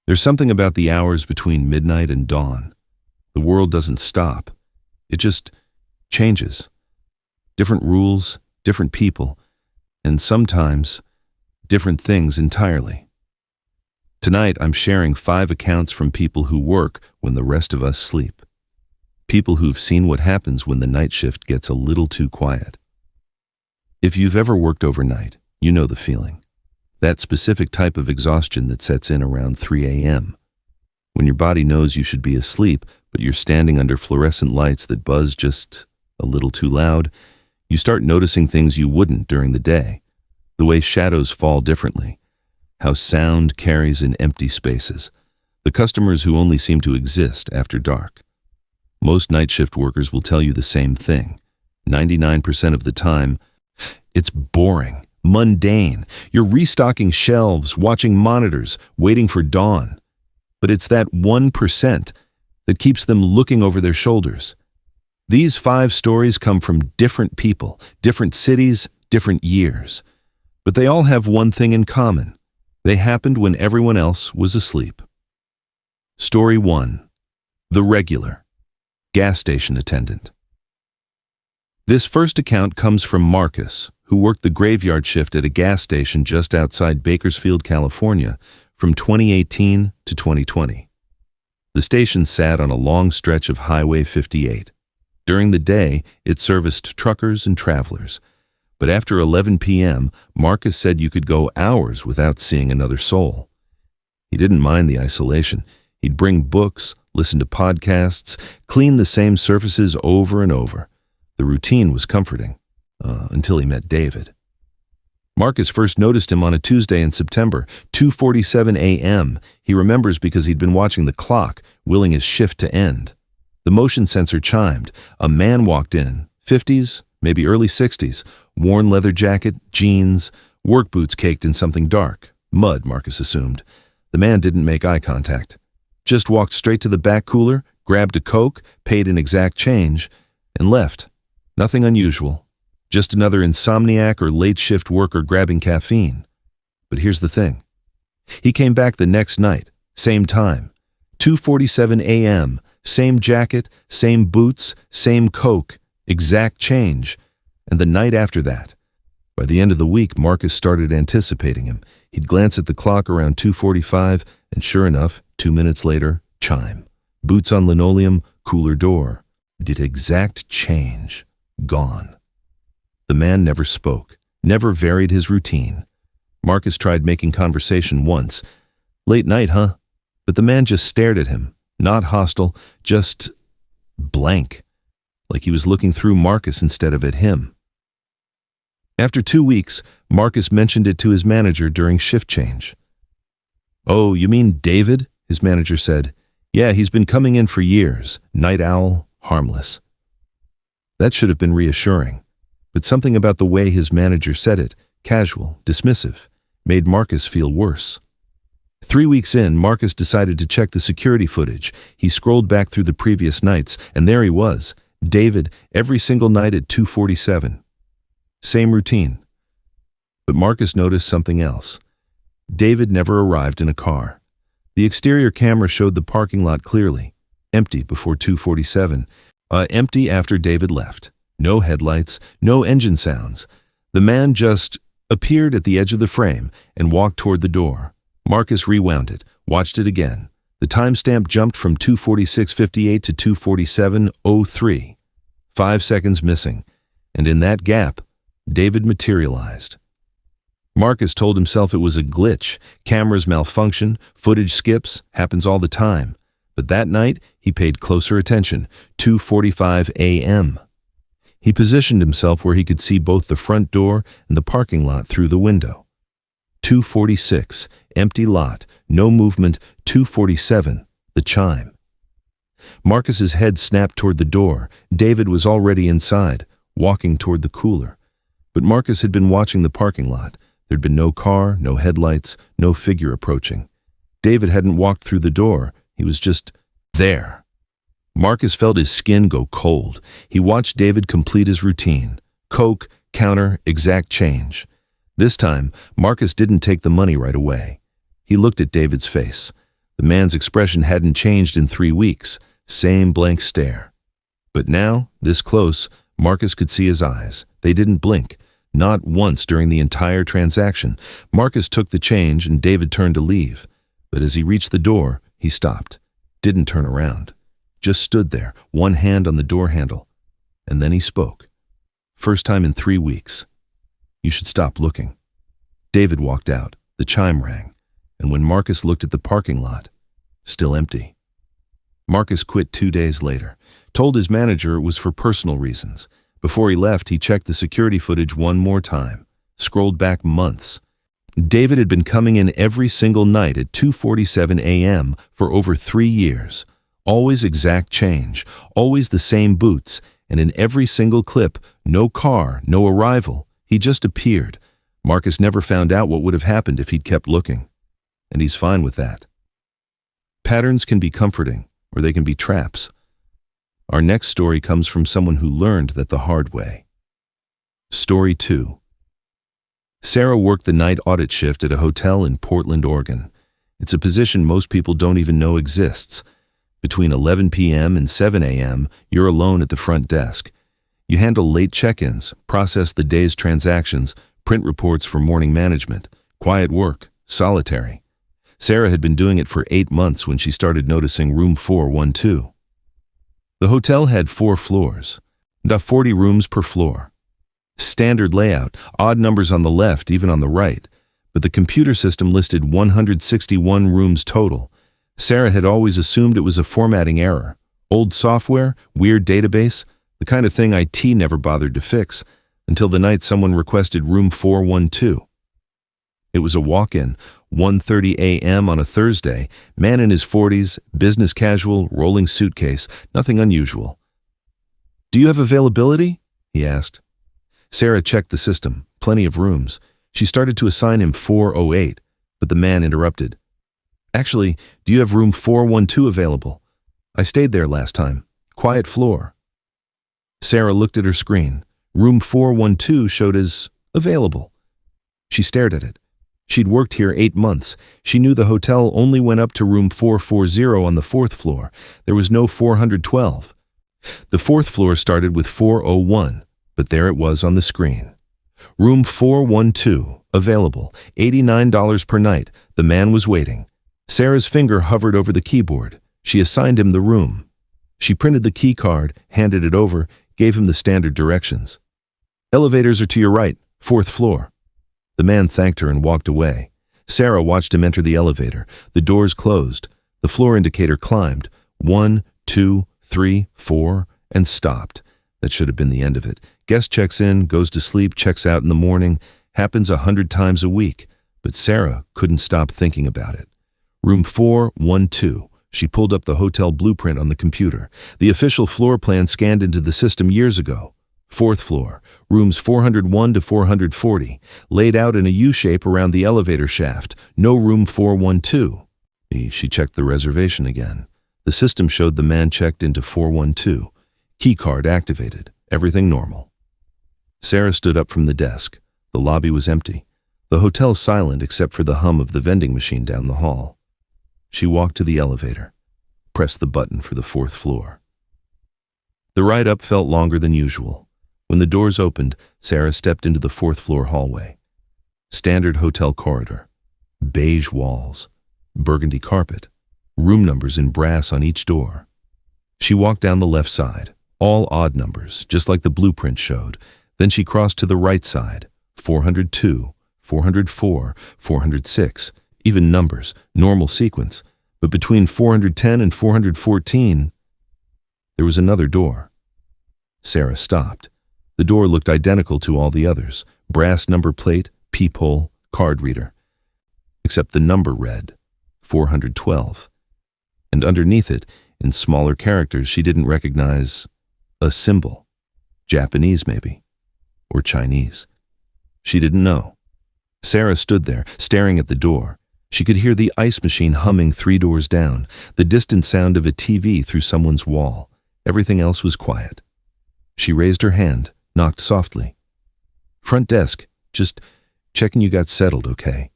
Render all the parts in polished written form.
There's something about the hours between midnight and dawn. The world doesn't stop. It just changes. Different rules, different people, and sometimes different things entirely. Tonight, I'm sharing 5 accounts from people who work when the rest of us sleep. People who've seen what happens when the night shift gets a little too quiet. If you've ever worked overnight, you know the feeling. That specific type of exhaustion that sets in around 3 a.m. When your body knows you should be asleep, but you're standing under fluorescent lights that buzz just a little too loud, you start noticing things you wouldn't during the day. The way shadows fall differently, how sound carries in empty spaces, the customers who only seem to exist after dark. Most night shift workers will tell you the same thing. 99% of the time, it's boring, mundane. You're restocking shelves, watching monitors, waiting for dawn. But it's that 1% that keeps them looking over their shoulders. These 5 stories come from different people, different cities, different years. But they all have one thing in common. They happened when everyone else was asleep. Story 1. The Regular. Gas station attendant. This first account comes from Marcus, who worked the graveyard shift at a gas station just outside Bakersfield, California, from 2018 to 2020. The station sat on a long stretch of Highway 58. During the day, it serviced truckers and travelers. But after 11 p.m., Marcus said you could go hours without seeing another soul. He didn't mind the isolation. He'd bring books, listen to podcasts, clean the same surfaces over and over. The routine was comforting, until he met David. Marcus first noticed him on a Tuesday in September, 2:47 a.m. He remembers because he'd been watching the clock, willing his shift to end. The motion sensor chimed. A man walked in, 50s, maybe early 60s, worn leather jacket, jeans, work boots caked in something dark. Mud, Marcus assumed. The man didn't make eye contact. Just walked straight to the back cooler, grabbed a Coke, paid an exact change, and left. Nothing unusual. Just another insomniac or late shift worker grabbing caffeine. But here's the thing. He came back the next night, same time, 2:47 a.m., same jacket, same boots, same Coke, exact change, and the night after that. By the end of the week, Marcus started anticipating him. He'd glance at the clock around 2:45, and sure enough, 2 minutes later, chime. Boots on linoleum, cooler door. Did exact change. Gone. The man never spoke, never varied his routine. Marcus tried making conversation once. Late night, huh? But the man just stared at him, not hostile, just blank, like he was looking through Marcus instead of at him. After 2 weeks, Marcus mentioned it to his manager during shift change. "Oh, you mean David?" his manager said. "Yeah, he's been coming in for years. Night owl, harmless." That should have been reassuring, but something about the way his manager said it, casual, dismissive, made Marcus feel worse. 3 weeks in, Marcus decided to check the security footage. He scrolled back through the previous nights, and there he was, David, every single night at 2:47. Same routine. But Marcus noticed something else. David never arrived in a car. The exterior camera showed the parking lot clearly, empty before 2:47, empty after David left. No headlights, no engine sounds. The man just appeared at the edge of the frame and walked toward the door. Marcus rewound it, watched it again. The timestamp jumped from 2:46:58 to 2:47:03. 5 seconds missing, and in that gap, David materialized. Marcus told himself it was a glitch. Cameras malfunction, footage skips, happens all the time. But that night, he paid closer attention, 2:45 a.m. He positioned himself where he could see both the front door and the parking lot through the window. 2:46, empty lot, no movement, 2:47, the chime. Marcus's head snapped toward the door. David was already inside, walking toward the cooler. But Marcus had been watching the parking lot. There'd been no car, no headlights, no figure approaching. David hadn't walked through the door. He was just there. Marcus felt his skin go cold. He watched David complete his routine. Coke, counter, exact change. This time, Marcus didn't take the money right away. He looked at David's face. The man's expression hadn't changed in 3 weeks, same blank stare. But now, this close, Marcus could see his eyes. They didn't blink, not once during the entire transaction. Marcus took the change and David turned to leave. But as he reached the door, he stopped, didn't turn around, just stood there, one hand on the door handle. And then he spoke. First time in 3 weeks. "You should stop looking." David walked out. The chime rang. And when Marcus looked at the parking lot, still empty. Marcus quit 2 days later, told his manager it was for personal reasons. Before he left, he checked the security footage one more time, scrolled back months. David had been coming in every single night at 2:47 a.m. for over 3 years. Always exact change, always the same boots, and in every single clip, no car, no arrival. He just appeared. Marcus never found out what would have happened if he'd kept looking. And he's fine with that. Patterns can be comforting, or they can be traps. Our next story comes from someone who learned that the hard way. Story 2. Sarah worked the night audit shift at a hotel in Portland, Oregon. It's a position most people don't even know exists. Between 11 p.m. and 7 a.m., you're alone at the front desk. You handle late check-ins, process the day's transactions, print reports for morning management. Quiet work, solitary. Sarah had been doing it for 8 months when she started noticing room 412. The hotel had 4 floors, about 40 rooms per floor. Standard layout, odd numbers on the left, even on the right, but the computer system listed 161 rooms total. Sarah had always assumed it was a formatting error. Old software, weird database, the kind of thing IT never bothered to fix, until the night someone requested room 412. It was a walk-in, 1:30 a.m. on a Thursday, man in his 40s, business casual, rolling suitcase, nothing unusual. "Do you have availability?" he asked. Sarah checked the system, plenty of rooms. She started to assign him 408, but the man interrupted. "Actually, do you have room 412 available? I stayed there last time. Quiet floor." Sarah looked at her screen. Room 412 showed as available. She stared at it. She'd worked here 8 months. She knew the hotel only went up to room 440 on the 4th floor. There was no 412. The 4th floor started with 401, but there it was on the screen. Room 412, available, $89 per night. The man was waiting. Sarah's finger hovered over the keyboard. She assigned him the room. She printed the key card, handed it over, gave him the standard directions. "Elevators are to your right, 4th floor." The man thanked her and walked away. Sarah watched him enter the elevator. The doors closed. The floor indicator climbed. 1, 2, 3, 4, and stopped. That should have been the end of it. Guest checks in, goes to sleep, checks out in the morning. Happens 100 times a week. But Sarah couldn't stop thinking about it. Room 412. She pulled up the hotel blueprint on the computer. The official floor plan scanned into the system years ago. 4th floor, rooms 401 to 440, laid out in a U-shape around the elevator shaft. No room 412. She checked the reservation again. The system showed the man checked into 412. Key card activated. Everything normal. Sarah stood up from the desk. The lobby was empty. The hotel silent except for the hum of the vending machine down the hall. She walked to the elevator, pressed the button for the 4th floor. The ride up felt longer than usual. When the doors opened, Sarah stepped into the 4th floor hallway. Standard hotel corridor. Beige walls. Burgundy carpet. Room numbers in brass on each door. She walked down the left side. All odd numbers, just like the blueprint showed. Then she crossed to the right side. 402, 404, 406. Even numbers, normal sequence. But between 410 and 414, there was another door. Sarah stopped. The door looked identical to all the others. Brass number plate, peephole, card reader. Except the number read 412. And underneath it, in smaller characters she didn't recognize, a symbol. Japanese maybe. Or Chinese. She didn't know. Sarah stood there, staring at the door. She could hear the ice machine humming 3 doors down, the distant sound of a TV through someone's wall. Everything else was quiet. She raised her hand, knocked softly. "Front desk, just checking you got settled, okay?"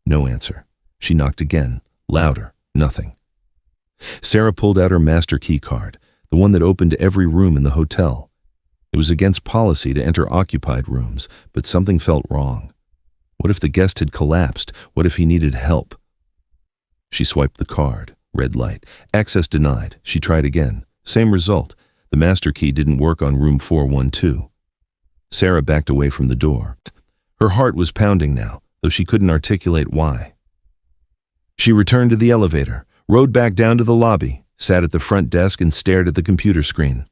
No answer. She knocked again, louder, Nothing. Sarah pulled out her master key card, the one that opened every room in the hotel. It was against policy to enter occupied rooms, but something felt wrong. What if the guest had collapsed? What if he needed help? She swiped the card. Red light. Access denied. She tried again. Same result. The master key didn't work on room 412. Sarah backed away from the door. Her heart was pounding now, though she couldn't articulate why. She returned to the elevator, rode back down to the lobby, sat at the front desk and stared at the computer screen.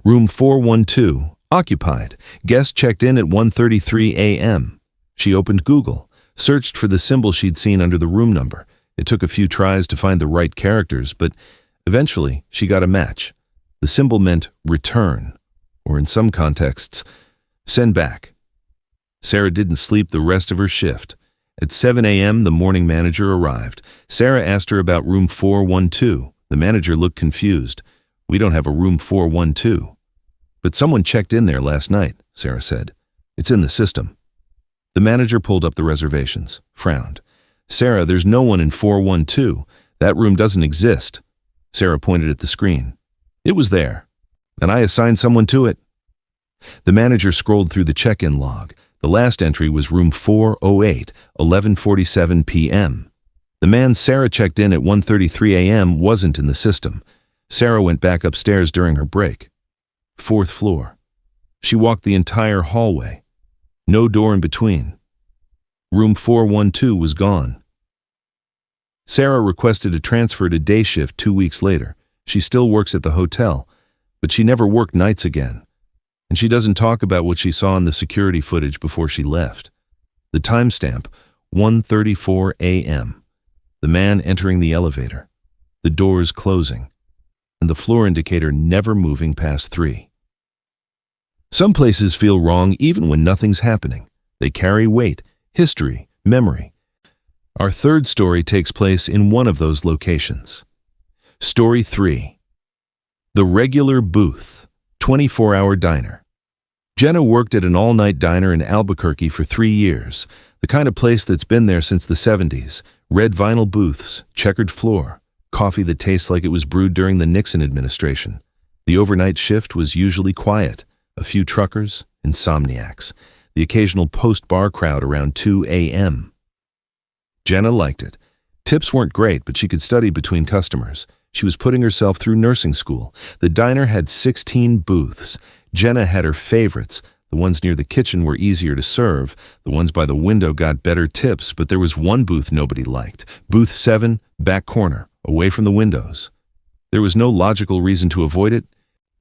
Room 412, occupied. Guest checked in at 1:33 a.m. She opened Google, searched for the symbol she'd seen under the room number. It took a few tries to find the right characters, but eventually she got a match. The symbol meant return, or in some contexts, send back. Sarah didn't sleep the rest of her shift. At 7 a.m., the morning manager arrived. Sarah asked her about room 412. The manager looked confused. We don't have a room 412. But someone checked in there last night, Sarah said. It's in the system. The manager pulled up the reservations, frowned. Sarah, there's no one in 412. That room doesn't exist. Sarah pointed at the screen. It was there, and I assigned someone to it. The manager scrolled through the check-in log. The last entry was room 408, 11:47 p.m. The man Sarah checked in at 1:33 a.m. wasn't in the system. Sarah went back upstairs during her break. 4th floor. She walked the entire hallway. No door in between. Room 412 was gone. Sarah requested a transfer to day shift 2 weeks later. She still works at the hotel, but she never worked nights again. And she doesn't talk about what she saw in the security footage before she left. The timestamp, 1:34 a.m. The man entering the elevator. The doors closing. And the floor indicator never moving past 3. Some places feel wrong even when nothing's happening. They carry weight, history, memory. Our third story takes place in one of those locations. Story 3. The Regular Booth, 24-hour diner. Jenna worked at an all-night diner in Albuquerque for 3 years, the kind of place that's been there since the 70s. Red vinyl booths, checkered floor, coffee that tastes like it was brewed during the Nixon administration. The overnight shift was usually quiet, a few truckers, insomniacs, the occasional post-bar crowd around 2 a.m. Jenna liked it. Tips weren't great, but she could study between customers. She was putting herself through nursing school. The diner had 16 booths. Jenna had her favorites. The ones near the kitchen were easier to serve. The ones by the window got better tips, but there was one booth nobody liked. Booth 7, back corner, away from the windows. There was no logical reason to avoid it.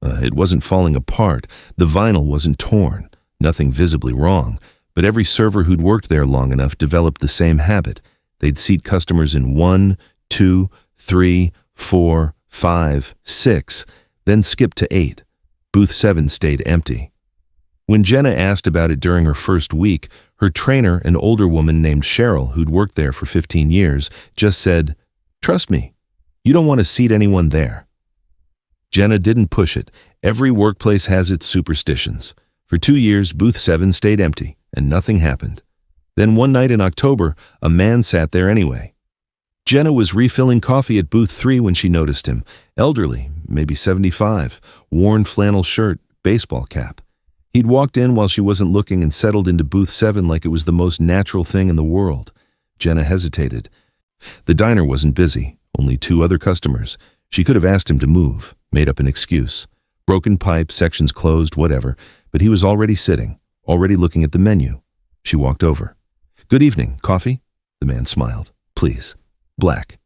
It wasn't falling apart. The vinyl wasn't torn. Nothing visibly wrong. But every server who'd worked there long enough developed the same habit. They'd seat customers in 1, 2, 3, 4, 5, 6, then skip to 8. Booth 7 stayed empty. When Jenna asked about it during her first week, her trainer, an older woman named Cheryl, who'd worked there for 15 years, just said, "Trust me, you don't want to seat anyone there." Jenna didn't push it. Every workplace has its superstitions. For 2 years, Booth 7 stayed empty, and nothing happened. Then one night in October, a man sat there anyway. Jenna was refilling coffee at Booth 3 when she noticed him. Elderly, maybe 75, worn flannel shirt, baseball cap. He'd walked in while she wasn't looking and settled into Booth 7 like it was the most natural thing in the world. Jenna hesitated. The diner wasn't busy, only 2 other customers. She could have asked him to move, made up an excuse. Broken pipe, sections closed, whatever, but he was already sitting, already looking at the menu. She walked over. "Good evening, coffee?" The man smiled. "Please." Black.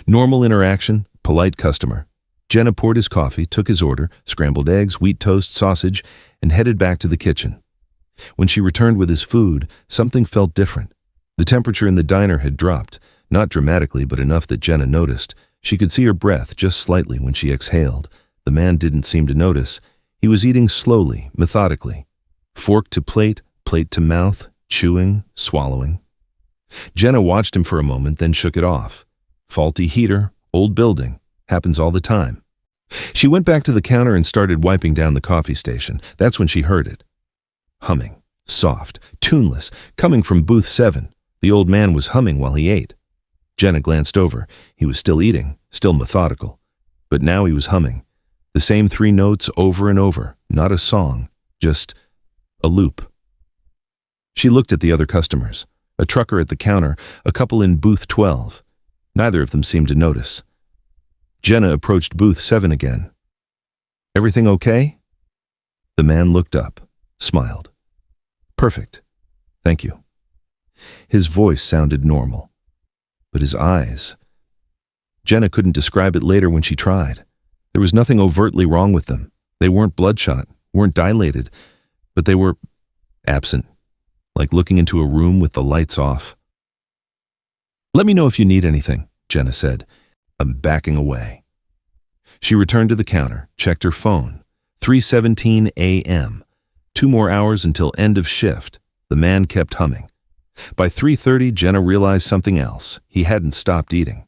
Normal interaction, polite customer. Jenna poured his coffee, took his order, scrambled eggs, wheat toast, sausage, and headed back to the kitchen. When she returned with his food, something felt different. The temperature in the diner had dropped, not dramatically, but enough that Jenna noticed. She could see her breath just slightly when she exhaled. The man didn't seem to notice. He was eating slowly, methodically. Fork to plate, plate to mouth, chewing, swallowing. Jenna watched him for a moment, then shook it off. Faulty heater, old building, happens all the time. She went back to the counter and started wiping down the coffee station. That's when she heard it. Humming, soft, tuneless, coming from Booth 7. The old man was humming while he ate. Jenna glanced over. He was still eating, still methodical. But now he was humming. The same 3 notes over and over, not a song, just a loop. She looked at the other customers, a trucker at the counter, a couple in booth 12. Neither of them seemed to notice. Jenna approached booth 7 again. "Everything okay?" The man looked up, smiled. "Perfect. Thank you." His voice sounded normal. But his eyes... Jenna couldn't describe it later when she tried. There was nothing overtly wrong with them. They weren't bloodshot, weren't dilated, but they were absent, like looking into a room with the lights off. "Let me know if you need anything," Jenna said. "I'm backing away." She returned to the counter, checked her phone. 3:17 a.m. 2 more hours until end of shift. The man kept humming. By 3:30, Jenna realized something else. He hadn't stopped eating.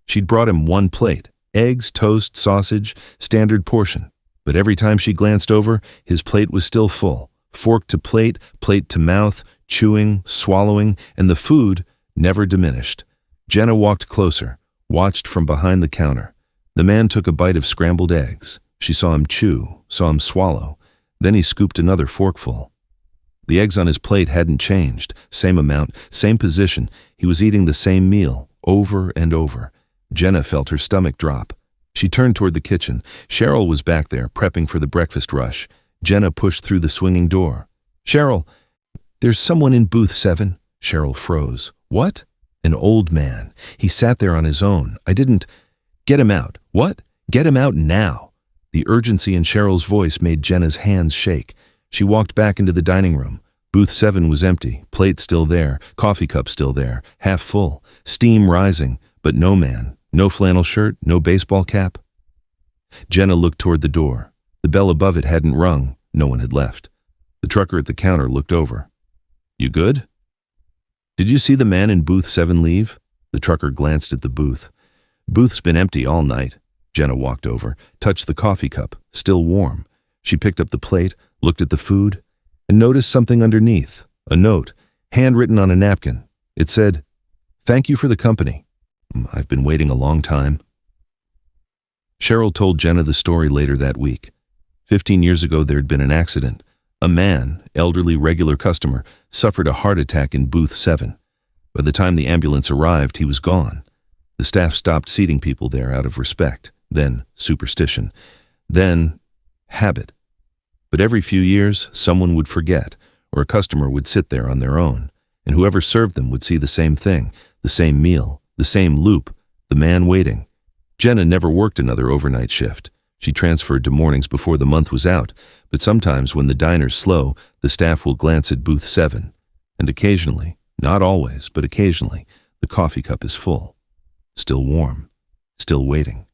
She'd brought him 1 plate, eggs, toast, sausage, standard portion. But every time she glanced over, his plate was still full. Fork to plate, plate to mouth, chewing, swallowing, and the food never diminished. Jenna walked closer, watched from behind the counter. The man took a bite of scrambled eggs. She saw him chew, saw him swallow. Then he scooped another forkful. The eggs on his plate hadn't changed. Same amount, same position. He was eating the same meal, over and over. Jenna felt her stomach drop. She turned toward the kitchen. Cheryl was back there, prepping for the breakfast rush. Jenna pushed through the swinging door. "Cheryl, there's someone in booth 7. Cheryl froze. "What?" "An old man. He sat there on his own. I didn't... Get him out." "What?" "Get him out now." The urgency in Cheryl's voice made Jenna's hands shake. She walked back into the dining room. Booth 7 was empty, plate still there, coffee cup still there, half full, steam rising, but no man, no flannel shirt, no baseball cap. Jenna looked toward the door. The bell above it hadn't rung. No one had left. The trucker at the counter looked over. "You good?" "Did you see the man in booth 7 leave?" The trucker glanced at the booth. "Booth's been empty all night." Jenna walked over, touched the coffee cup, still warm. She picked up the plate, looked at the food, and noticed something underneath, a note, handwritten on a napkin. It said, "Thank you for the company. I've been waiting a long time." Cheryl told Jenna the story later that week. 15 years ago there had been an accident. A man, elderly regular customer, suffered a heart attack in booth 7. By the time the ambulance arrived, he was gone. The staff stopped seating people there out of respect, then superstition, then habit. But every few years, someone would forget, or a customer would sit there on their own, and whoever served them would see the same thing, the same meal, the same loop, the man waiting. Jenna never worked another overnight shift. She transferred to mornings before the month was out, but sometimes when the diner's slow, the staff will glance at booth 7, and occasionally, not always, but occasionally, the coffee cup is full, still warm, still waiting.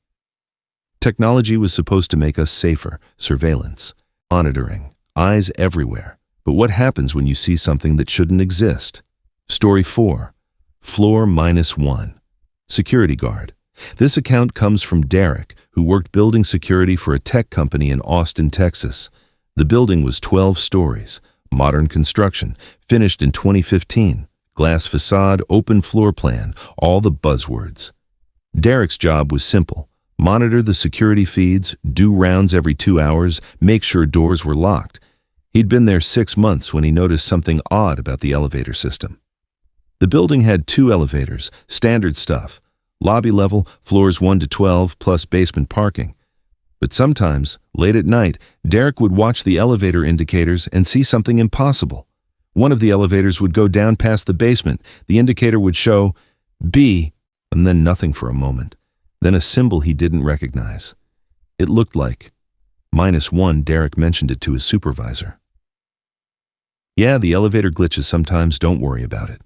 Technology was supposed to make us safer, surveillance, monitoring, eyes everywhere. But what happens when you see something that shouldn't exist? Story 4, Floor -1, Security Guard. This account comes from Derek, who worked building security for a tech company in Austin, Texas. The building was 12 stories, modern construction, finished in 2015, glass facade, open floor plan, all the buzzwords. Derek's job was simple. Monitor the security feeds, do rounds every 2 hours, make sure doors were locked. He'd been there 6 months when he noticed something odd about the elevator system. The building had 2 elevators, standard stuff, lobby level, floors 1 to 12, plus basement parking. But sometimes, late at night, Derek would watch the elevator indicators and see something impossible. One of the elevators would go down past the basement. The indicator would show B, and then nothing for a moment. Then a symbol he didn't recognize. It looked like -1. Derek mentioned it to his supervisor. Yeah, the elevator glitches sometimes, don't worry about it.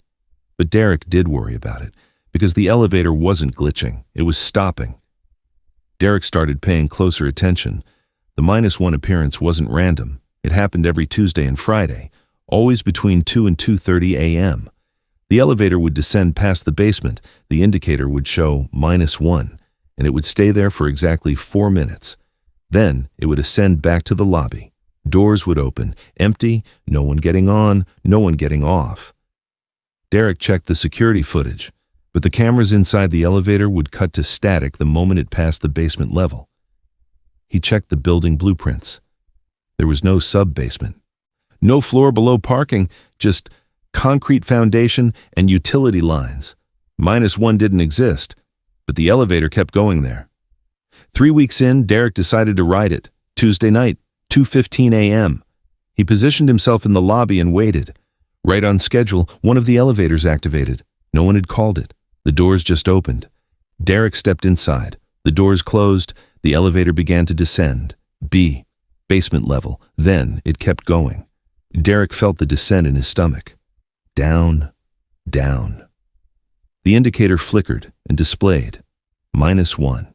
But Derek did worry about it, because the elevator wasn't glitching, it was stopping. Derek started paying closer attention. The -1 appearance wasn't random. It happened every Tuesday and Friday, always between 2 and 2:30 a.m. The elevator would descend past the basement, the indicator would show -1, and it would stay there for exactly 4 minutes. Then it would ascend back to the lobby. Doors would open, empty, no one getting on, no one getting off. Derek checked the security footage, but the cameras inside the elevator would cut to static the moment it passed the basement level. He checked the building blueprints. There was no sub-basement. No floor below parking, just concrete foundation and utility lines. -1 didn't exist, but the elevator kept going there. 3 weeks in, Derek decided to ride it. Tuesday night, 2:15 a.m. He positioned himself in the lobby and waited. Right on schedule, one of the elevators activated. No one had called it. The doors just opened. Derek stepped inside. The doors closed. The elevator began to descend. Basement level. Then it kept going. Derek felt the descent in his stomach. Down, down. The indicator flickered and displayed -1.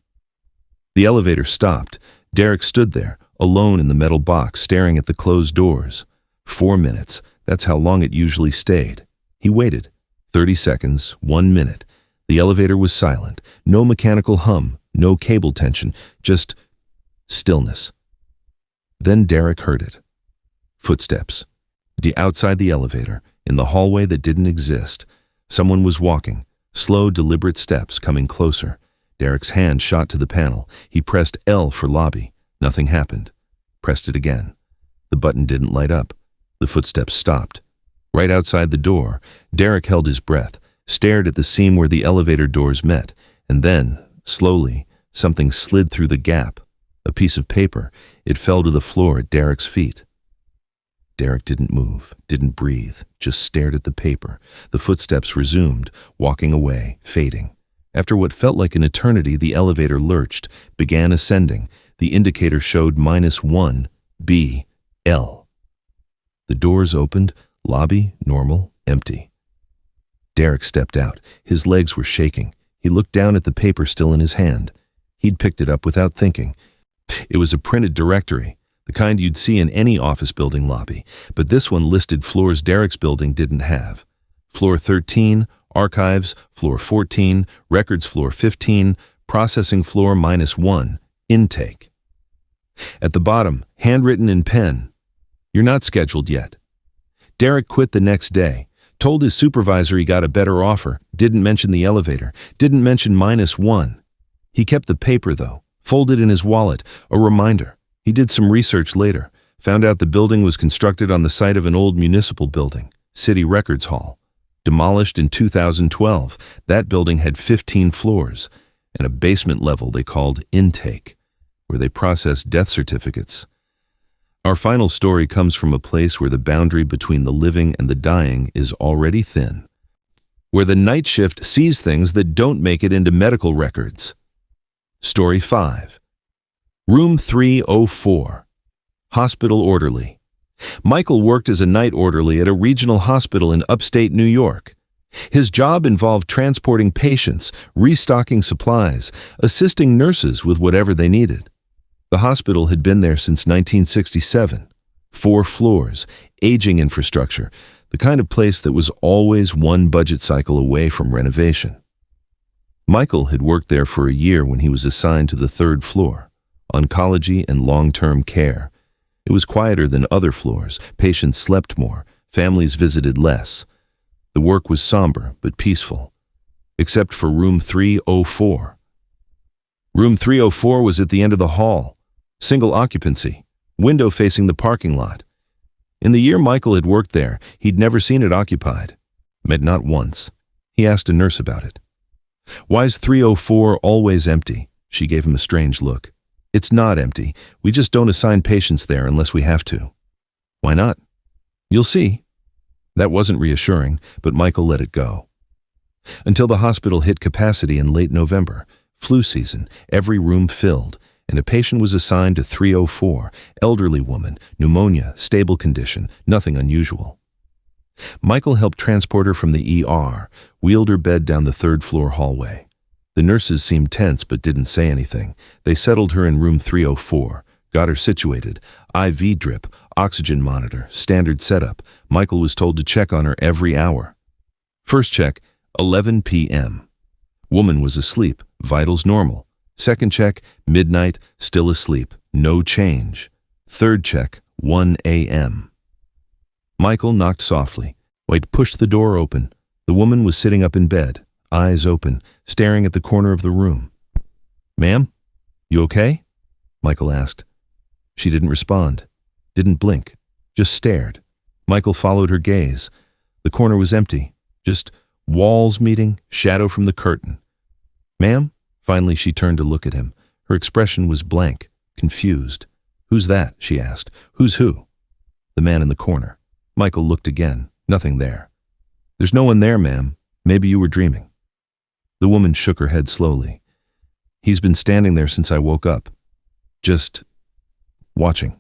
The elevator stopped. Derek stood there, alone in the metal box, staring at the closed doors. 4 minutes. That's how long it usually stayed. He waited. 30 seconds, 1 minute. The elevator was silent. No mechanical hum, no cable tension, just stillness. Then Derek heard it. Footsteps. Outside the elevator, in the hallway that didn't exist. Someone was walking. Slow, deliberate steps coming closer. Derek's hand shot to the panel. He pressed L for lobby. Nothing happened. Pressed it again. The button didn't light up. The footsteps stopped. Right outside the door, Derek held his breath, stared at the seam where the elevator doors met, and then, slowly, something slid through the gap. A piece of paper. It fell to the floor at Derek's feet. Derek didn't move, didn't breathe, just stared at the paper. The footsteps resumed, walking away, fading. After what felt like an eternity, the elevator lurched, began ascending. The indicator showed -1, B, L. The doors opened, lobby, normal, empty. Derek stepped out. His legs were shaking. He looked down at the paper still in his hand. He'd picked it up without thinking. It was a printed directory, the kind you'd see in any office building lobby, but this one listed floors Derek's building didn't have. Floor 13, archives, floor 14, records floor 15, processing floor -1, intake. At the bottom, handwritten in pen, "You're not scheduled yet." Derek quit the next day, told his supervisor he got a better offer, didn't mention the elevator, didn't mention -1. He kept the paper, though, folded in his wallet, a reminder. He did some research later, found out the building was constructed on the site of an old municipal building, City Records Hall. Demolished in 2012, that building had 15 floors and a basement level they called intake, where they processed death certificates. Our final story comes from a place where the boundary between the living and the dying is already thin, where the night shift sees things that don't make it into medical records. Story 5. Room 304. Hospital orderly. Michael worked as a night orderly at a regional hospital in upstate New York. His job involved transporting patients, restocking supplies, assisting nurses with whatever they needed. The hospital had been there since 1967. 4 floors, aging infrastructure, the kind of place that was always one budget cycle away from renovation. Michael had worked there for a year when he was assigned to the 3rd floor, oncology and long-term care. It was quieter than other floors, patients slept more, families visited less. The work was somber but peaceful, except for room 304. Room 304 was at the end of the hall, single occupancy, window facing the parking lot. In the year Michael had worked there, he'd never seen it occupied. Met not once. He asked a nurse about it. "Why's 304 always empty?" She gave him a strange look. "It's not empty. We just don't assign patients there unless we have to." "Why not?" "You'll see." That wasn't reassuring, but Michael let it go. Until the hospital hit capacity in late November, flu season, every room filled, and a patient was assigned to 304, elderly woman, pneumonia, stable condition, nothing unusual. Michael helped transport her from the ER, wheeled her bed down the 3rd floor hallway. The nurses seemed tense but didn't say anything. They settled her in room 304, got her situated, IV drip, oxygen monitor, standard setup. Michael was told to check on her every hour. First check, 11 p.m. Woman was asleep, vitals normal. Second check, midnight, still asleep, no change. Third check, 1 a.m. Michael knocked softly. White pushed the door open. The woman was sitting up in bed, eyes open, staring at the corner of the room. "Ma'am, you okay?" Michael asked. She didn't respond, didn't blink, just stared. Michael followed her gaze. The corner was empty, just walls meeting, shadow from the curtain. "Ma'am?" Finally she turned to look at him. Her expression was blank, confused. "Who's that?" she asked. "Who's who?" "The man in the corner." Michael looked again. Nothing there. "There's no one there, ma'am. Maybe you were dreaming." The woman shook her head slowly. "He's been standing there since I woke up. Just watching."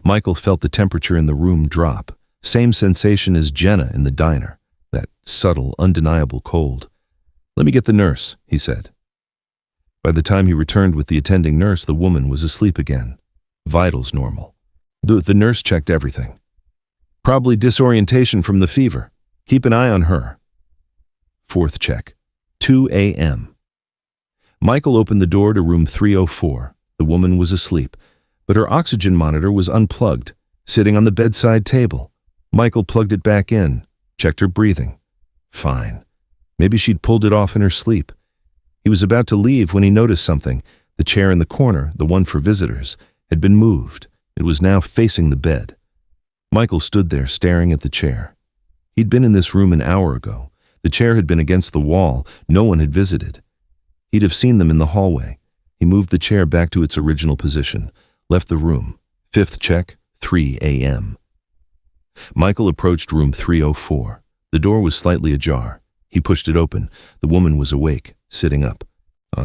Michael felt the temperature in the room drop. Same sensation as Jenna in the diner. That subtle, undeniable cold. "Let me get the nurse," he said. By the time he returned with the attending nurse, the woman was asleep again. Vitals normal. The nurse checked everything. "Probably disorientation from the fever. Keep an eye on her." Fourth check. 2 a.m. Michael opened the door to room 304. The woman was asleep, but her oxygen monitor was unplugged, sitting on the bedside table. Michael plugged it back in, checked her breathing. Fine. Maybe she'd pulled it off in her sleep. He was about to leave when he noticed something. The chair in the corner, the one for visitors, had been moved. It was now facing the bed. Michael stood there staring at the chair. He'd been in this room an hour ago. The chair had been against the wall. No one had visited. He'd have seen them in the hallway. He moved the chair back to its original position, left the room. Fifth check, 3 a.m. Michael approached room 304. The door was slightly ajar. He pushed it open. The woman was awake, sitting up,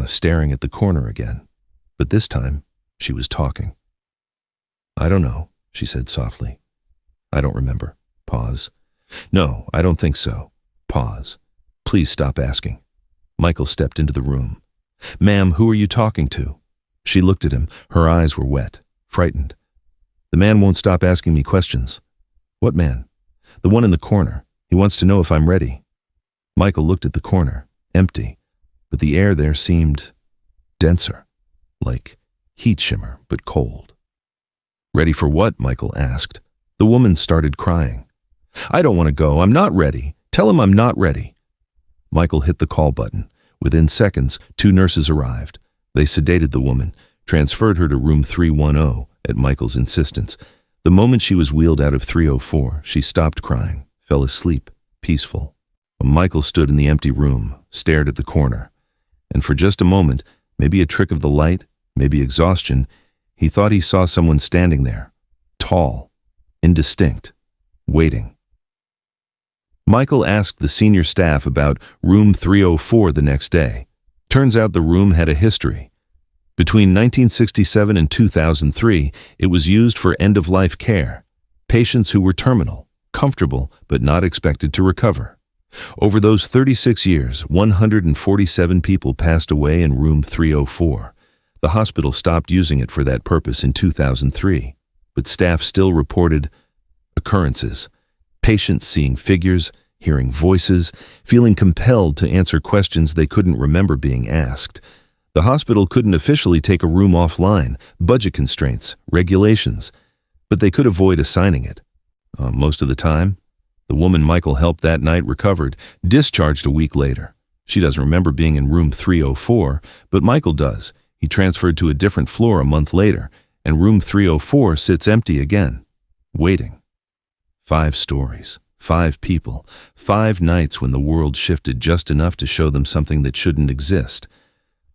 staring at the corner again. But this time, she was talking. "I don't know," she said softly. "I don't remember." Pause. "No, I don't think so." Pause. "Please stop asking." Michael stepped into the room. "Ma'am, who are you talking to?" She looked at him. Her eyes were wet, frightened. "The man won't stop asking me questions." "What man?" "The one in the corner. He wants to know if I'm ready." Michael looked at the corner, empty, but the air there seemed denser, like heat shimmer, but cold. "Ready for what?" Michael asked. The woman started crying. "I don't want to go. I'm not ready. Tell him I'm not ready." Michael hit the call button. Within seconds, 2 nurses arrived. They sedated the woman, transferred her to room 310 at Michael's insistence. The moment she was wheeled out of 304, she stopped crying, fell asleep, peaceful. Michael stood in the empty room, stared at the corner. And for just a moment, maybe a trick of the light, maybe exhaustion, he thought he saw someone standing there, tall, indistinct, waiting. Michael asked the senior staff about room 304 the next day. Turns out the room had a history. Between 1967 and 2003, it was used for end-of-life care, patients who were terminal, comfortable, but not expected to recover. Over those 36 years, 147 people passed away in room 304. The hospital stopped using it for that purpose in 2003, but staff still reported occurrences. Patients seeing figures, hearing voices, feeling compelled to answer questions they couldn't remember being asked. The hospital couldn't officially take a room offline, budget constraints, regulations, but they could avoid assigning it. Most of the time, the woman Michael helped that night recovered, discharged a week later. She doesn't remember being in room 304, but Michael does. He transferred to a different floor a month later, and room 304 sits empty again, waiting. 5 stories, 5 people, 5 nights when the world shifted just enough to show them something that shouldn't exist.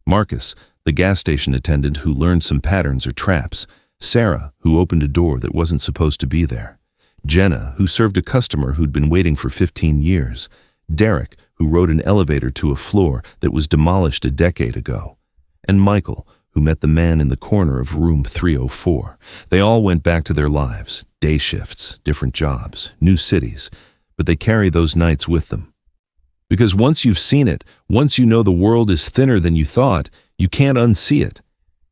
Marcus, the gas station attendant who learned some patterns or traps. Sarah, who opened a door that wasn't supposed to be there. Jenna, who served a customer who'd been waiting for 15 years. Derek, who rode an elevator to a floor that was demolished a decade ago. And Michael, who met the man in the corner of room 304. They all went back to their lives, day shifts, different jobs, new cities, but they carry those nights with them. Because once you've seen it, once you know the world is thinner than you thought, you can't unsee it.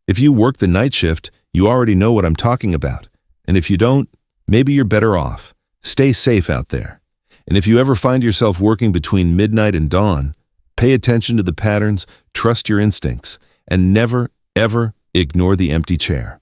If you work the night shift, you already know what I'm talking about. And if you don't, maybe you're better off. Stay safe out there. And if you ever find yourself working between midnight and dawn, pay attention to the patterns, trust your instincts, and never, ever ignore the empty chair.